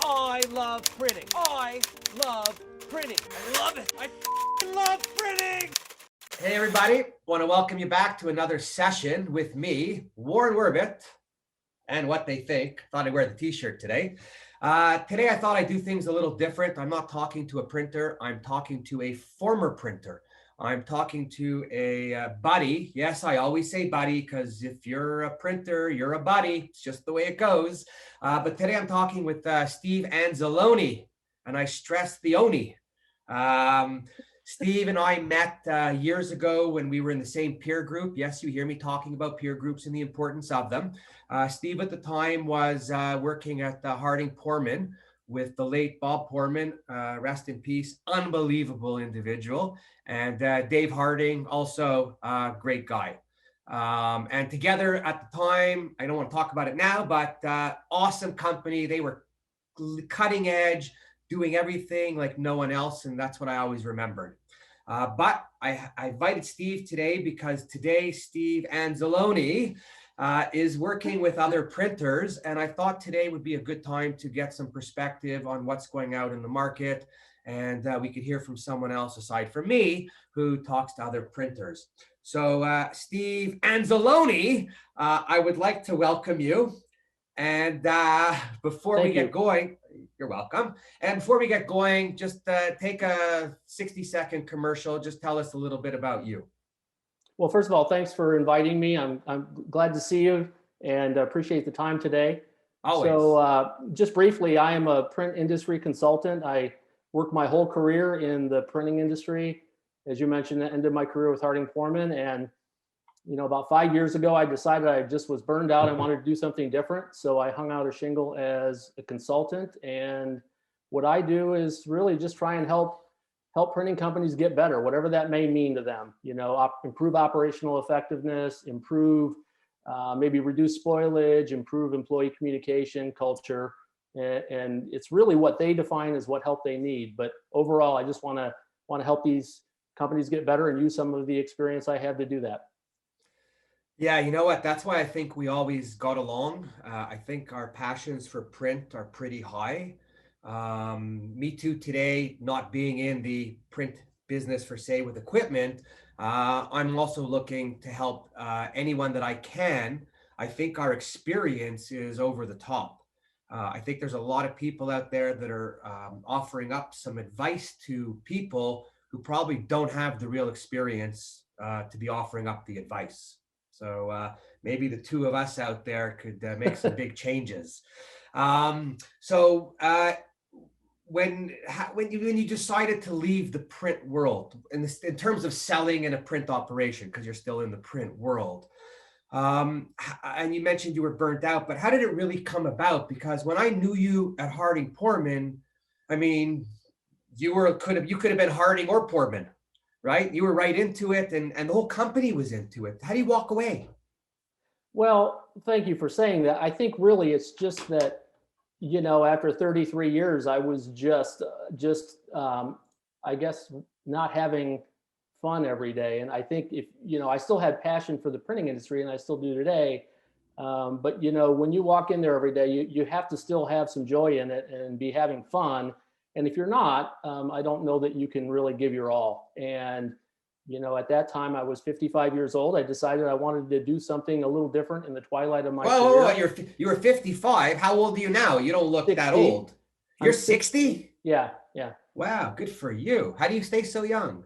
I love printing. I love printing. I love it. I love printing. Hey everybody, want to welcome you back to another session with me, Warren Werbit, and What They Think. Thought I'd wear the t-shirt today. Today I thought I'd do things a little different. I'm not talking to a printer, I'm talking to a former printer. I'm talking to a buddy. Yes, I always say buddy because if you're a printer, you're a buddy. It's just the way it goes. But today I'm talking with Steve Anzalone, and I stress the Oni. Steve and I met years ago when we were in the same peer group. Yes, you hear me talking about peer groups and the importance of them. Steve at the time was working at Harding Poorman with the late Bob Poorman, rest in peace, unbelievable individual. And Dave Harding, also a great guy. And together at the time, I don't want to talk about it now, but awesome company. They were cutting edge, doing everything like no one else. And that's what I always remembered. But I invited Steve today because today Steve Anzalone is working with other printers. And I thought today would be a good time to get some perspective on what's going out in the market. And we could hear from someone else aside from me who talks to other printers. So Steve Anzalone, I would like to welcome you. And before we get going, you're welcome. And before we get going, just take a 60-second commercial. Just tell us a little bit about you. Well, first of all, thanks for inviting me. I'm glad to see you and appreciate the time today. Always. So just briefly, I am a print industry consultant. I worked my whole career in the printing industry. As you mentioned, I ended my career with Harding Poorman. And about 5 years ago, I decided I just was burned out. I wanted to do something different. So I hung out a shingle as a consultant. And what I do is really just try and help printing companies get better, whatever that may mean to them. Improve operational effectiveness, improve, maybe reduce spoilage, improve employee communication culture. And it's really what they define as what help they need. But overall, I just want to help these companies get better and use some of the experience I have to do that. Yeah, you know what? That's why I think we always got along. I think our passions for print are pretty high. Me too today, not being in the print business for say with equipment, I'm also looking to help anyone that I can. I think our experience is over the top. I think there's a lot of people out there that are offering up some advice to people who probably don't have the real experience to be offering up the advice. So maybe the two of us out there could make some big changes. When you decided to leave the print world, in terms of selling in a print operation, because you're still in the print world, and you mentioned you were burnt out, but how did it really come about? Because when I knew you at Harding Poorman, I mean, you could have been Harding or Poorman. Right? You were right into it and the whole company was into it. How do you walk away? Well, thank you for saying that. I think really it's just that, after 33 years, I was just I guess, not having fun every day. And I think I still had passion for the printing industry and I still do today. But, when you walk in there every day, you have to still have some joy in it and be having fun. And if you're not, I don't know that you can really give your all. And, at that time I was 55 years old. I decided I wanted to do something a little different in the twilight of my career. You were 55. How old are you now? You don't look 60. That old. You're 60? Yeah. Wow, good for you. How do you stay so young?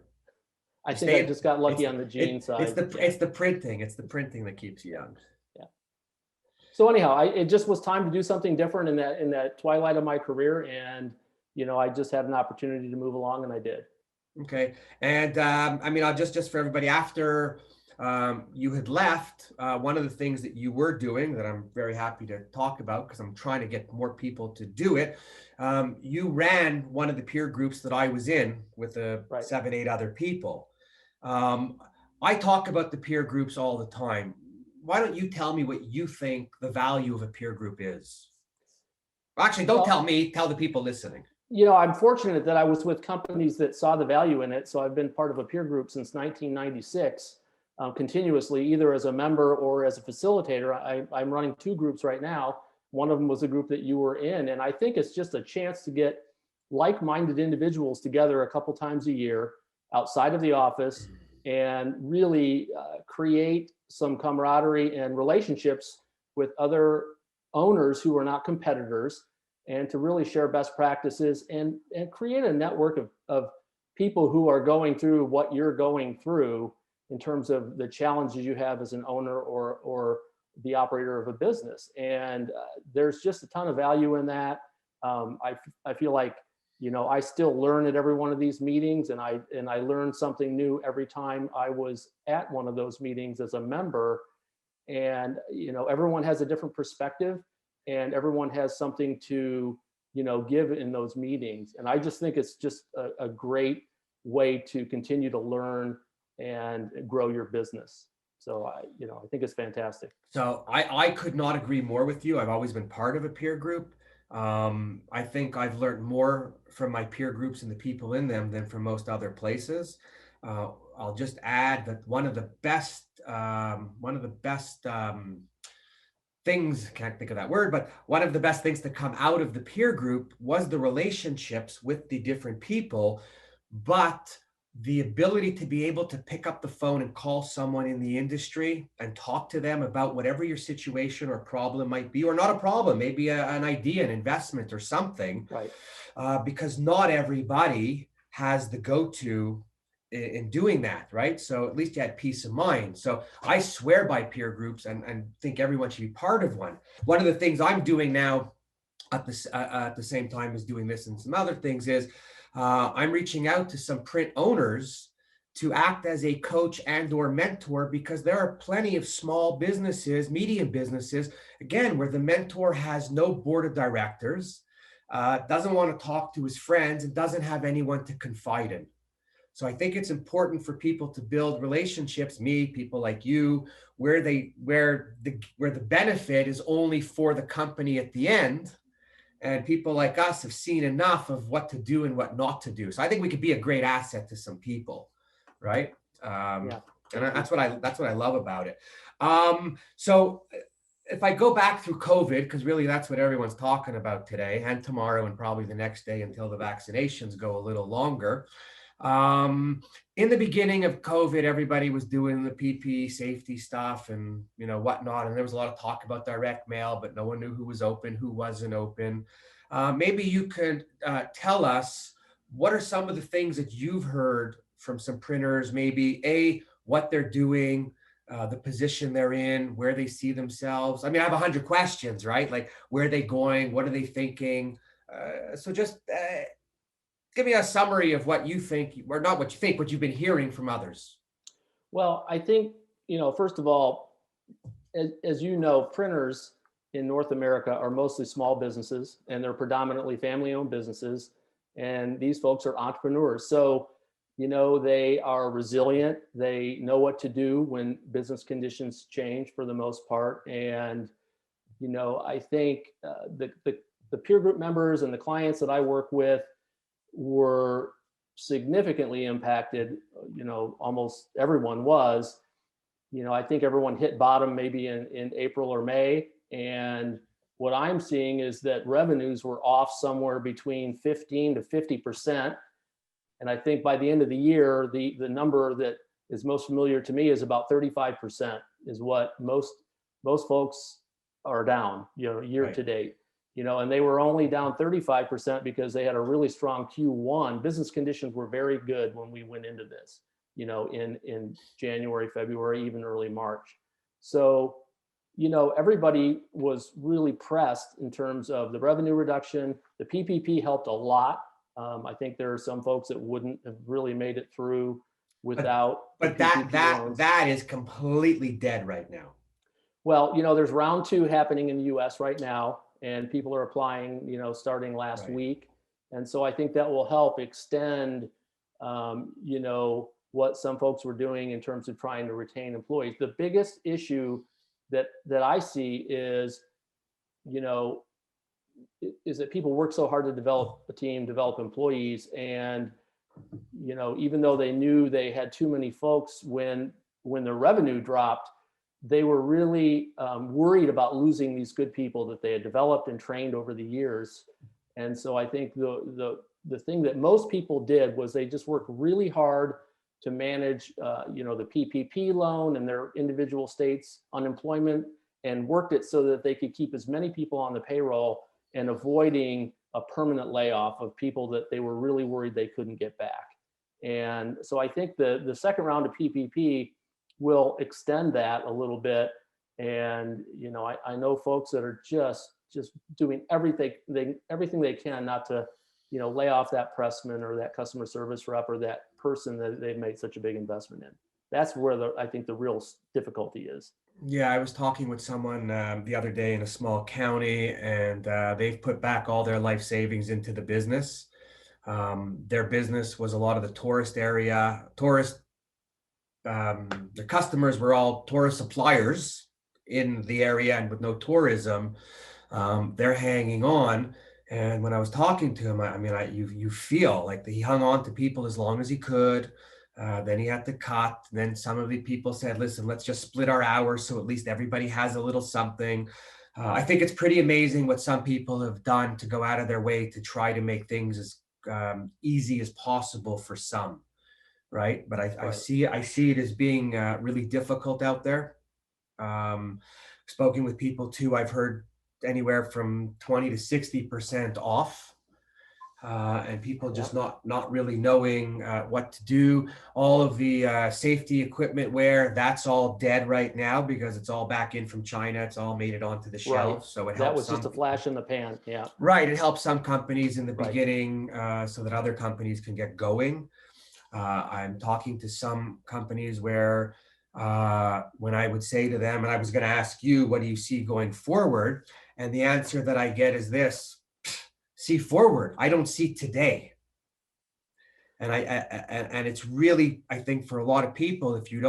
I think I just got lucky on the gene side. It's the printing. It's the printing that keeps you young. Yeah. So anyhow, it just was time to do something different in that twilight of my career. And I just had an opportunity to move along and I did. Okay. And I'll just for everybody, after you had left, one of the things that you were doing that I'm very happy to talk about because I'm trying to get more people to do it. You ran one of the peer groups that I was in with 7, 8 other people. I talk about the peer groups all the time. Why don't you tell me what you think the value of a peer group is? Actually, don't tell me, tell the people listening. I'm fortunate that I was with companies that saw the value in it. So I've been part of a peer group since 1996, continuously, either as a member or as a facilitator. I'm running 2 groups right now. one of them was a group that you were in. And I think it's just a chance to get like-minded individuals together a couple times a year outside of the office and really create some camaraderie and relationships with other owners who are not competitors, and to really share best practices and create a network of people who are going through what you're going through in terms of the challenges you have as an owner or the operator of a business. And there's just a ton of value in that. I feel like, you know, I still learn at every one of these meetings, and I learn something new every time I was at one of those meetings as a member. And, you know, everyone has a different perspective, and everyone has something to, you know, give in those meetings. And I just think it's just a great way to continue to learn and grow your business. So I think it's fantastic. So I could not agree more with you. I've always been part of a peer group. I think I've learned more from my peer groups and the people in them than from most other places. I'll just add that one of the best things, can't think of that word, but one of the best things to come out of the peer group was the relationships with the different people, but the ability to be able to pick up the phone and call someone in the industry and talk to them about whatever your situation or problem might be, or not a problem, maybe an idea, an investment or something, Right. Because not everybody has the go-to in doing that, right? So at least you had peace of mind. So I swear by peer groups and think everyone should be part of one. One of the things I'm doing now at the same time as doing this and some other things is I'm reaching out to some print owners to act as a coach and or mentor, because there are plenty of small businesses, medium businesses, again, where the mentor has no board of directors, doesn't want to talk to his friends, and doesn't have anyone to confide in. So I think it's important for people to build relationships, people like you, where the benefit is only for the company at the end. And people like us have seen enough of what to do and what not to do. So I think we could be a great asset to some people, right? Yeah. And that's what I love about it. So if I go back through COVID, because really that's what everyone's talking about today and tomorrow and probably the next day until the vaccinations go a little longer. In the beginning of COVID, everybody was doing the PPE safety stuff and, you know, whatnot. And there was a lot of talk about direct mail, but no one knew who was open, who wasn't open. Maybe you could tell us, what are some of the things that you've heard from some printers, maybe what they're doing, the position they're in, where they see themselves. I mean, I have 100 questions, right? Like, where are they going? What are they thinking? So just give me a summary of what you think, or not what you think, what you've been hearing from others. Well, I think, you know, first of all, as you know, printers in North America are mostly small businesses, and they're predominantly family-owned businesses. And these folks are entrepreneurs. So, you know, they are resilient. They know what to do when business conditions change for the most part. And, you know, I think the peer group members and the clients that I work with were significantly impacted. You know, almost everyone was. You know, I think everyone hit bottom maybe in April or May. And what I'm seeing is that revenues were off somewhere between 15 to 50%. And I think by the end of the year, the number that is most familiar to me is about 35% is what most folks are down, you know, year to date. You know, and they were only down 35% because they had a really strong Q1. Business conditions were very good when we went into this, you know, in January, February, even early March. So, you know, everybody was really pressed in terms of the revenue reduction. The PPP helped a lot. I think there are some folks that wouldn't have really made it through without. But that is completely dead right now. Well, you know, there's round 2 happening in the US right now, and people are applying, you know, starting last week. And so I think that will help extend, you know, what some folks were doing in terms of trying to retain employees. The biggest issue that I see is, you know, is that people work so hard to develop a team, develop employees. And, you know, even though they knew they had too many folks when the revenue dropped, they were really worried about losing these good people that they had developed and trained over the years. And so I think the thing that most people did was they just worked really hard to manage, the PPP loan and their individual states' unemployment, and worked it so that they could keep as many people on the payroll and avoiding a permanent layoff of people that they were really worried they couldn't get back. And so I think the second round of PPP will extend that a little bit. And, I know folks that are just doing everything they can not to, lay off that pressman or that customer service rep or that person that they've made such a big investment in. That's where I think the real difficulty is. Yeah, I was talking with someone the other day in a small county, and they've put back all their life savings into the business. Their business was a lot of the tourist area. The customers were all tourist suppliers in the area, and with no tourism, they're hanging on. And when I was talking to him, you feel like he hung on to people as long as he could. Then he had to cut. Then some of the people said, listen, let's just split our hours so at least everybody has a little something. I think it's pretty amazing what some people have done to go out of their way to try to make things as easy as possible for some, right? But I see it as being really difficult out there. Spoken with people too, I've heard anywhere from 20 to 60% off. And people just not really knowing what to do. All of the safety equipment wear, that's all dead right now because it's all back in from China. It's all made it onto the shelf. Right. So it helps. That was just a flash in the pan. Yeah. Right. It helps some companies in the beginning so that other companies can get going. I'm talking to some companies where when I would say to them, and I was going to ask you, what do you see going forward? And the answer that I get is this: see forward. I don't see today. And and it's really, I think for a lot of people, if you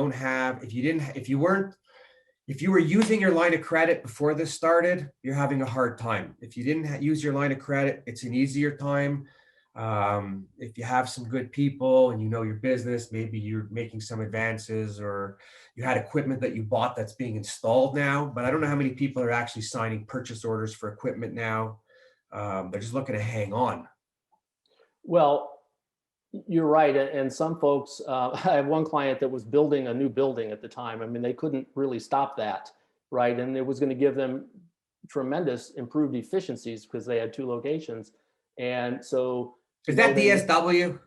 were using your line of credit before this started, you're having a hard time. If you didn't use your line of credit, it's an easier time. If you have some good people and you know your business, maybe you're making some advances, or you had equipment that you bought that's being installed now. But I don't know how many people are actually signing purchase orders for equipment now. They're just looking to hang on. Well, you're right. And some folks, I have one client that was building a new building at the time. I mean, they couldn't really stop that, right? And it was going to give them tremendous improved efficiencies because they had 2 locations. And so... Is that DSW?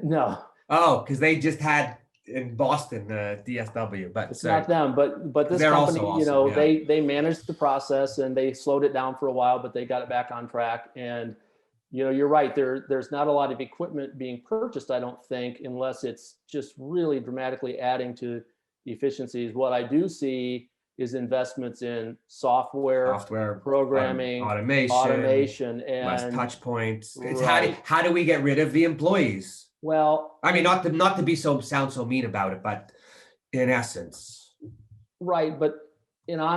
No. Oh, because they just had in Boston, DSW, but it's not them, but this company, awesome, they managed the process and they slowed it down for a while, but they got it back on track. And, you're right. There's not a lot of equipment being purchased, I don't think, unless it's just really dramatically adding to efficiencies. What I do see is investments in software programming, automation, and less touch points. It's how do we get rid of the employees? Well, I mean, not to sound so mean about it, but in essence. Right. But in all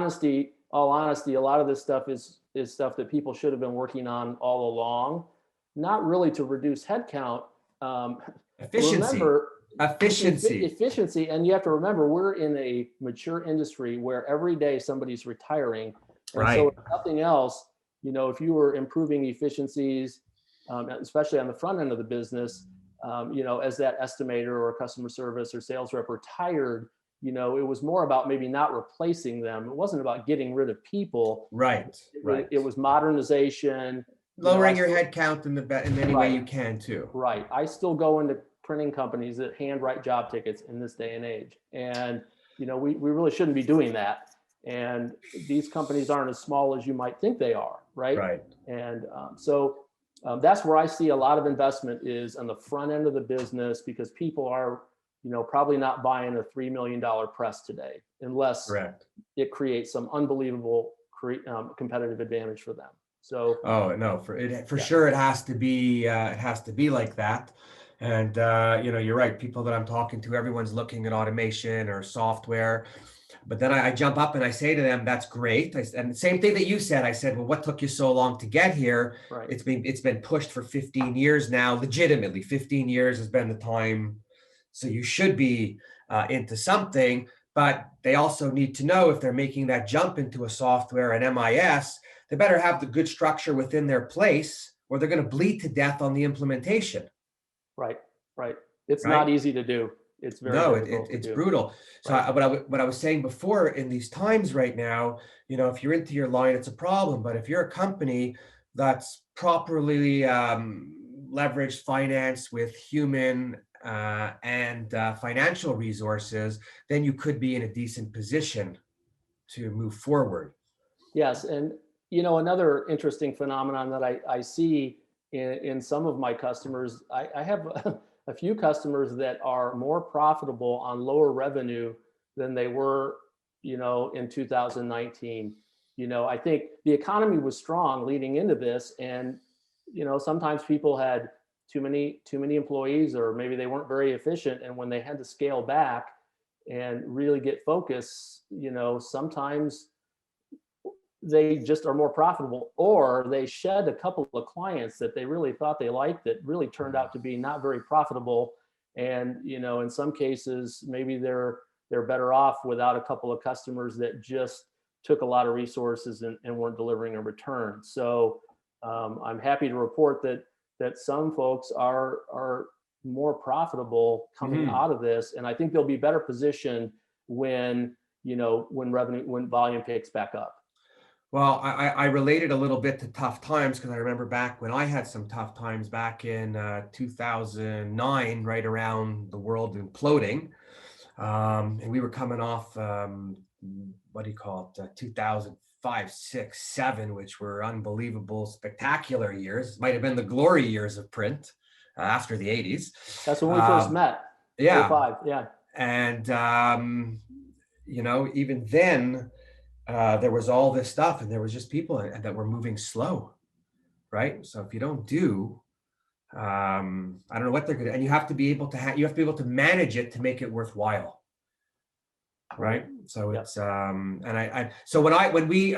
honesty, a lot of this stuff is stuff that people should have been working on all along, not really to reduce headcount. Efficiency. And you have to remember, we're in a mature industry where every day somebody's retiring. And so if nothing else, if you were improving efficiencies, especially on the front end of the business, as that estimator or customer service or sales rep retired, it was more about maybe not replacing them. It wasn't about getting rid of people. Right. It was modernization. Lowering your head count in any way you can too. Right. I still go into printing companies that handwrite job tickets in this day and age. And, we really shouldn't be doing that. And these companies aren't as small as you might think they are. Right. Right. And so that's where I see a lot of investment is on the front end of the business, because people are, probably not buying a $3 million press today unless it creates some unbelievable competitive advantage for them. So, for sure, it has to be like that. And you're right. People that I'm talking to, everyone's looking at automation or software. But then I jump up and I say to them, "That's great." And the same thing that you said. I said, "Well, what took you so long to get here?" Right. It's been pushed for 15 years now. Legitimately, 15 years has been the time. So you should be into something. But they also need to know if they're making that jump into a software, an MIS, they better have the good structure within their place, or they're going to bleed to death on the implementation. Right, right. It's Right? not easy to do. It's very No, difficult to it's do. brutal. So Right. what I was saying before, in these times right now, if you're into your line, it's a problem. But if you're a company that's properly leveraged finance with human and financial resources, then you could be in a decent position to move forward. Yes, and another interesting phenomenon that I see in some of my customers, I have a few customers that are more profitable on lower revenue than they were, in 2019. I think the economy was strong leading into this, and sometimes people had too many employees, or maybe they weren't very efficient, and when they had to scale back and really get focused, sometimes they just are more profitable, or they shed a couple of clients that they really thought they liked that really turned out to be not very profitable. And in some cases maybe they're better off without a couple of customers that just took a lot of resources and weren't delivering a return. So I'm happy to report that some folks are more profitable coming out of this, and I think they'll be better positioned when when volume picks back up. Well, I related a little bit to tough times, because I remember back when I had some tough times back in 2009, right around the world imploding. And we were coming off, what do you call it, 2005, 6, 7, which were unbelievable, spectacular years. Might have been the glory years of print after the 80s. That's when we first met. Yeah. 05, yeah. And, even then, there was all this stuff, and there was just people that were moving slow, right? So if you don't do, I don't know what they're going to, and you have to be able to you have to be able to manage it to make it worthwhile, right? So it's and when we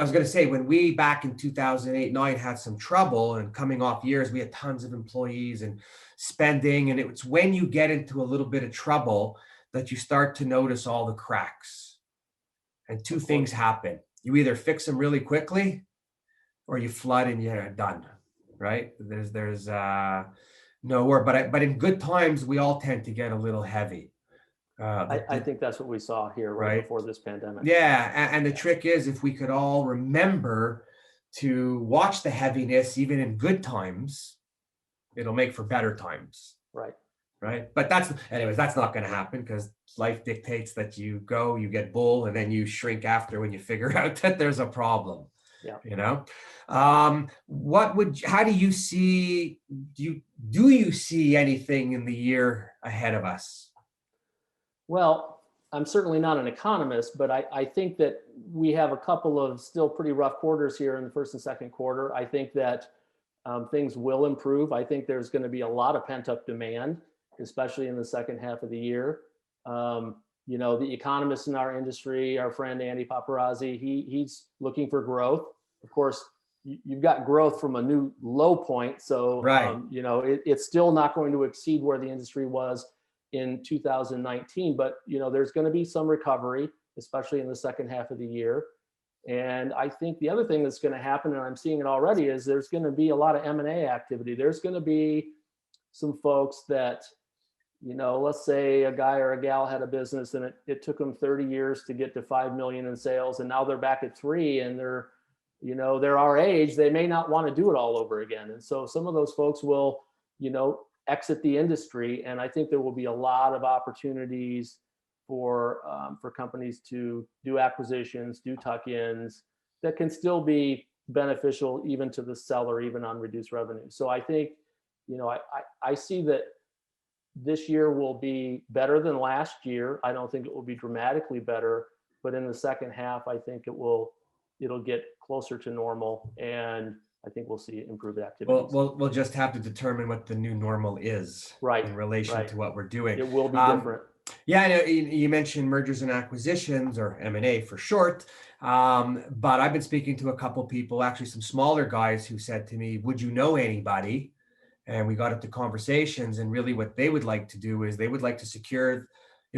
back in 2008-9 had some trouble and coming off years, we had tons of employees and spending, and it's when you get into a little bit of trouble that you start to notice all the cracks. And two things happen. You either fix them really quickly, or you flood and you're done, right? There's nowhere. But in good times, we all tend to get a little heavy. I think that's what we saw here right before this pandemic. Yeah, and the trick is, if we could all remember to watch the heaviness, even in good times, it'll make for better times. Right. But that's not going to happen, because life dictates that you get bull, and then you shrink after when you figure out that there's a problem. Yeah. How do you see, do you see anything in the year ahead of us? Well, I'm certainly not an economist, but I think that we have a couple of still pretty rough quarters here in the first and second quarter. I think that things will improve. I think there's going to be a lot of pent-up demand, especially in the second half of the year. The economists in our industry, our friend Andy Paparazzi, he's looking for growth. Of course, you've got growth from a new low point. So, it's still not going to exceed where the industry was in 2019, but, there's going to be some recovery, especially in the second half of the year. And I think the other thing that's going to happen, and I'm seeing it already, is there's going to be a lot of M&A activity. There's going to be some folks that, let's say a guy or a gal had a business and it took them 30 years to get to 5 million in sales, and now they're back at 3, and they're our age. They may not want to do it all over again. And so some of those folks will, exit the industry. And I think there will be a lot of opportunities for companies to do acquisitions, do tuck-ins that can still be beneficial even to the seller, even on reduced revenue. So I think, I see that this year will be better than last year. I don't think it will be dramatically better, but in the second half, I think it'll get closer to normal, and I think we'll see improved activity. We'll just have to determine what the new normal is, in relation to what we're doing. It will be different. Yeah, you mentioned mergers and acquisitions, or M&A for short. But I've been speaking to a couple people, actually some smaller guys, who said to me, "Would you know anybody?" And we got into conversations, and really what they would like to do is they would like to secure,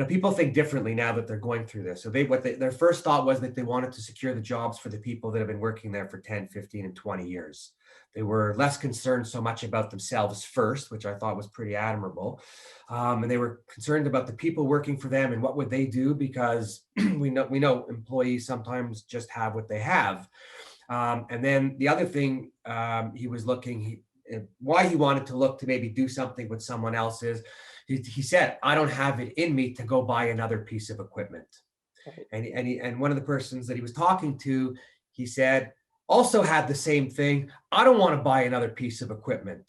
people think differently now that they're going through this. So their first thought was that they wanted to secure the jobs for the people that have been working there for 10, 15, and 20 years. They were less concerned so much about themselves first, which I thought was pretty admirable. And they were concerned about the people working for them and what would they do, because we know employees sometimes just have what they have. And then the other thing he was looking, why he wanted to look to maybe do something with someone else is, he said, I don't have it in me to go buy another piece of equipment. Right. And one of the persons that he was talking to, he said, also had the same thing. I don't want to buy another piece of equipment.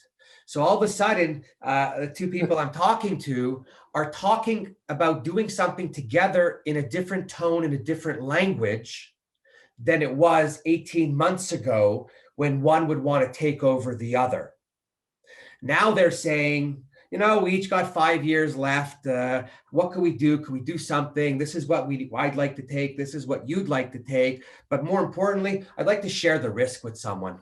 So all of a sudden, the two people I'm talking to are talking about doing something together in a different tone, in a different language than it was 18 months ago when one would want to take over the other. Now they're saying, we each got 5 years left. What can we do? Can we do something? This is what I'd like to take. This is what you'd like to take. But more importantly, I'd like to share the risk with someone.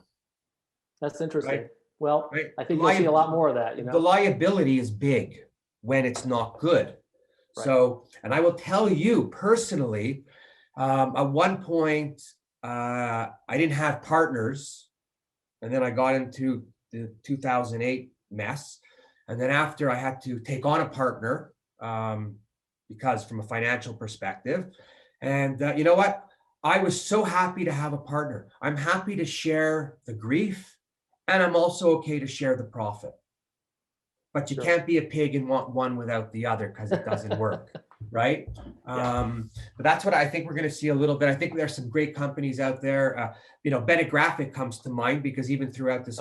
That's interesting. Right? Well, right? I think you'll see a lot more of that. The liability is big when it's not good. Right. So, and I will tell you personally, at one point, I didn't have partners, and then I got into the 2008 mess. And then after, I had to take on a partner because from a financial perspective. And you know what? I was so happy to have a partner. I'm happy to share the grief, and I'm also okay to share the profit. But you can't be a pig and want one without the other, because it doesn't work, right? But that's what I think we're going to see a little bit. I think there's some great companies out there. Bennett Graphic comes to mind, because even throughout this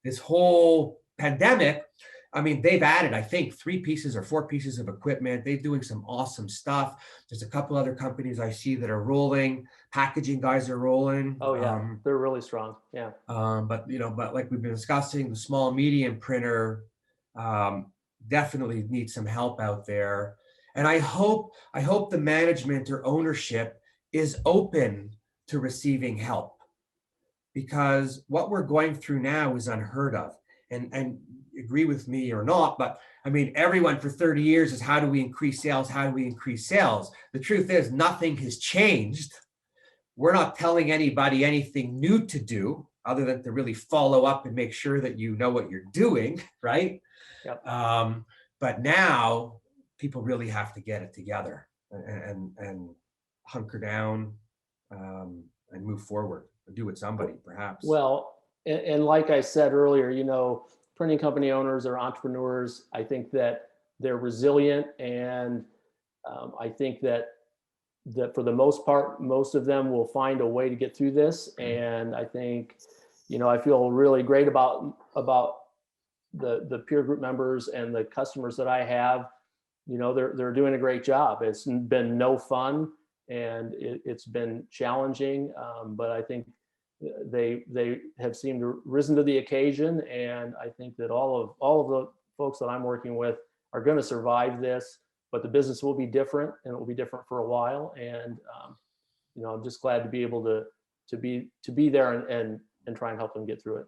this whole pandemic, I mean, they've added, I think, 3 pieces or 4 pieces of equipment. They're doing some awesome stuff. There's a couple other companies I see that are rolling. Packaging guys are rolling. Oh yeah, they're really strong. Yeah. But like we've been discussing, the small medium printer definitely needs some help out there. And I hope the management or ownership is open to receiving help, because what we're going through now is unheard of. And agree with me or not, but I mean, everyone for 30 years is, how do we increase sales? How do we increase sales? The truth is, nothing has changed. We're not telling anybody anything new to do, other than to really follow up and make sure that you know what you're doing, right? Yep. But now people really have to get it together and hunker down and move forward, or do with somebody, perhaps. Well, and like I said earlier, printing company owners are entrepreneurs. I think that they're resilient, and I think that for the most part, most of them will find a way to get through this. And I think, I feel really great about the peer group members and the customers that I have. They're doing a great job. It's been no fun, and it's been challenging, but I think they have seemed to risen to the occasion, and I think that all of the folks that I'm working with are going to survive this. But the business will be different, and it will be different for a while. And I'm just glad to be able to be there and try and help them get through it.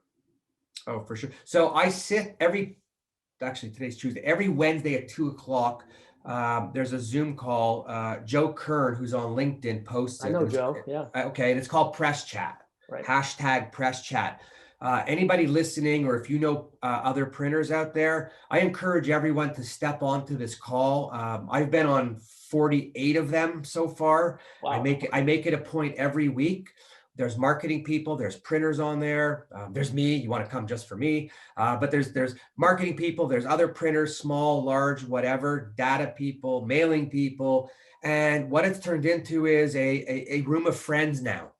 Oh, for sure. So I sit today's Tuesday, every Wednesday at 2:00. There's a Zoom call. Joe Kern, who's on LinkedIn, posts it. I know Joe. Yeah. Okay, and it's called Press Chat. Right. # Press Chat. Anybody listening, or if you know other printers out there, I encourage everyone to step onto this call. I've been on 48 of them so far. Wow. I make it a point every week. There's marketing people, there's printers on there. There's me. You want to come just for me? But there's marketing people. There's other printers, small, large, whatever, data people, mailing people, and what it's turned into is a room of friends now.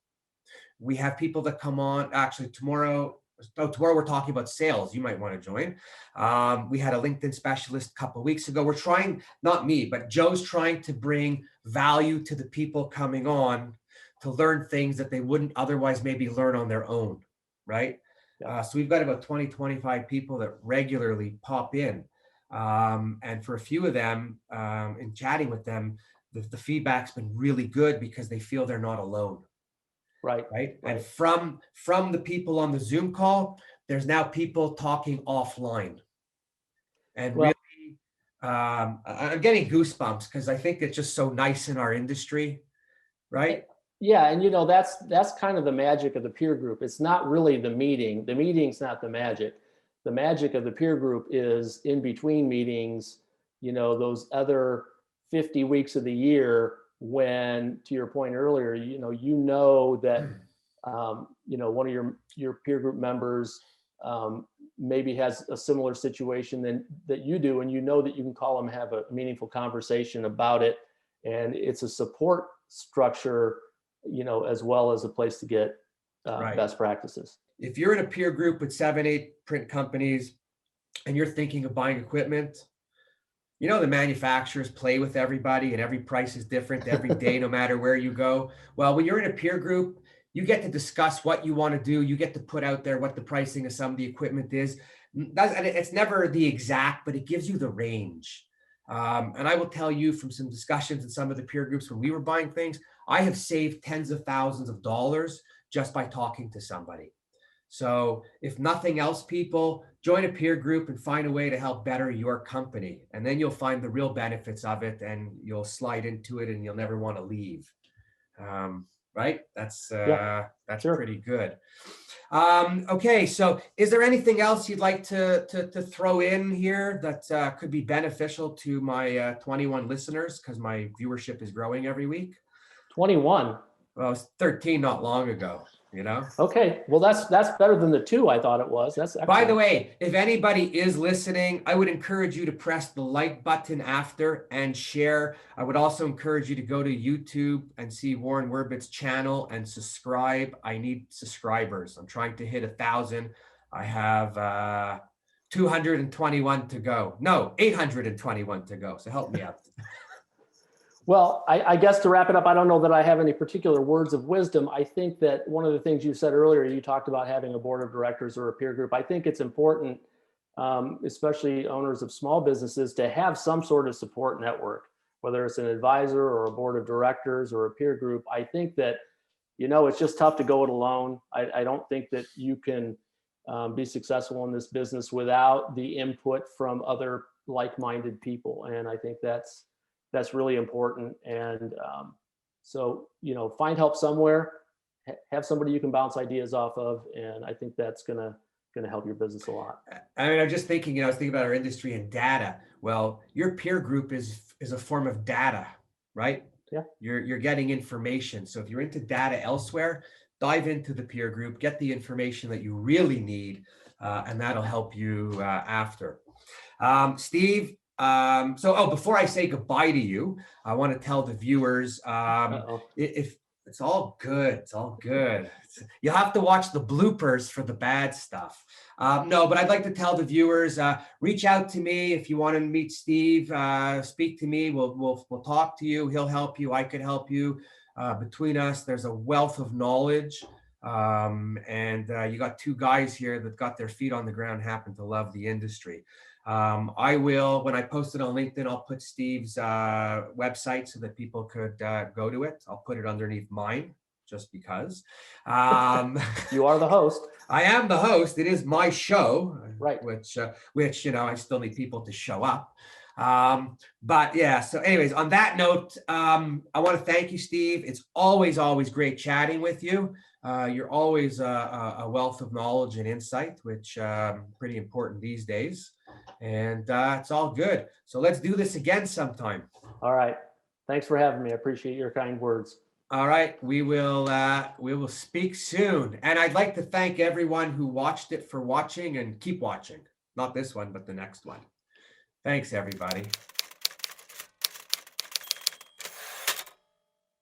We have people that come on. Actually, tomorrow we're talking about sales. You might want to join. We had a LinkedIn specialist a couple of weeks ago. We're trying, not me, but Joe's trying to bring value to the people coming on to learn things that they wouldn't otherwise maybe learn on their own, right? Yeah. So we've got about 20, 25 people that regularly pop in. And for a few of them, in chatting with them, the feedback's been really good, because they feel they're not alone. Right. And from the people on the Zoom call, there's now people talking offline, and really I'm getting goosebumps because I think it's just so nice in our industry, right? Yeah, and that's kind of the magic of the peer group. It's not really the meeting. The meeting's not the magic. The magic of the peer group is in between meetings, those other 50 weeks of the year when, to your point earlier, that one of your peer group members maybe has a similar situation that you do, and that you can call them, have a meaningful conversation about it, and it's a support structure, as well as a place to get Right. best practices. If you're in a peer group with 7, 8 print companies and you're thinking of buying equipment, the manufacturers play with everybody and every price is different every day, no matter where you go. Well, when you're in a peer group, you get to discuss what you want to do. You get to put out there what the pricing of some of the equipment is. And it's never the exact, but it gives you the range. And I will tell you from some discussions in some of the peer groups when we were buying things, I have saved tens of thousands of dollars just by talking to somebody. So if nothing else, people, join a peer group and find a way to help better your company. And then you'll find the real benefits of it and you'll slide into it and you'll never want to leave. Right? That's Sure. pretty good. Okay, so is there anything else you'd like to throw in here that could be beneficial to my 21 listeners? Because my viewership is growing every week. 21. Well, it was 13 not long ago, Okay, well, that's better than the 2 I thought it was. That's excellent. By the way, if anybody is listening, I would encourage you to press the like button after and share. I would also encourage you to go to YouTube and see Warren Werbitt's channel and subscribe. I need subscribers. I'm trying to hit 1,000. I have 221 to go. No, 821 to go. So help me out. Well, I guess to wrap it up, I don't know that I have any particular words of wisdom. I think that one of the things you said earlier, you talked about having a board of directors or a peer group. I think it's important, especially owners of small businesses, to have some sort of support network, whether it's an advisor or a board of directors or a peer group. I think that, it's just tough to go it alone. I don't think that you can be successful in this business without the input from other like-minded people. And I think that's really important. And so, find help somewhere, have somebody you can bounce ideas off of. And I think that's going to help your business a lot. I mean, I'm just thinking, I was thinking about our industry and data. Well, your peer group is a form of data, right? Yeah. You're getting information. So if you're into data elsewhere, dive into the peer group, get the information that you really need, and that'll help you after. Steve, before I say goodbye to you, I want to tell the viewers, if it's all good, it's all good. You'll have to watch the bloopers for the bad stuff. No, but I'd like to tell the viewers, reach out to me if you want to meet Steve. Speak to me. We'll talk to you. He'll help you. I could help you. Between us, there's a wealth of knowledge. And you got 2 guys here that got their feet on the ground, happen to love the industry. I will, when I post it on LinkedIn, I'll put Steve's website so that people could go to it. I'll put it underneath mine just because. You are the host. I am the host. It is my show, right? Which I still need people to show up. But yeah, so anyways, on that note, I want to thank you, Steve. It's always great chatting with you. You're always a wealth of knowledge and insight, which pretty important these days. And it's all good. So let's do this again sometime. All right. Thanks for having me. I appreciate your kind words. All right. We will speak soon. And I'd like to thank everyone who watched it for watching, and keep watching. Not this one, but the next one. Thanks, everybody.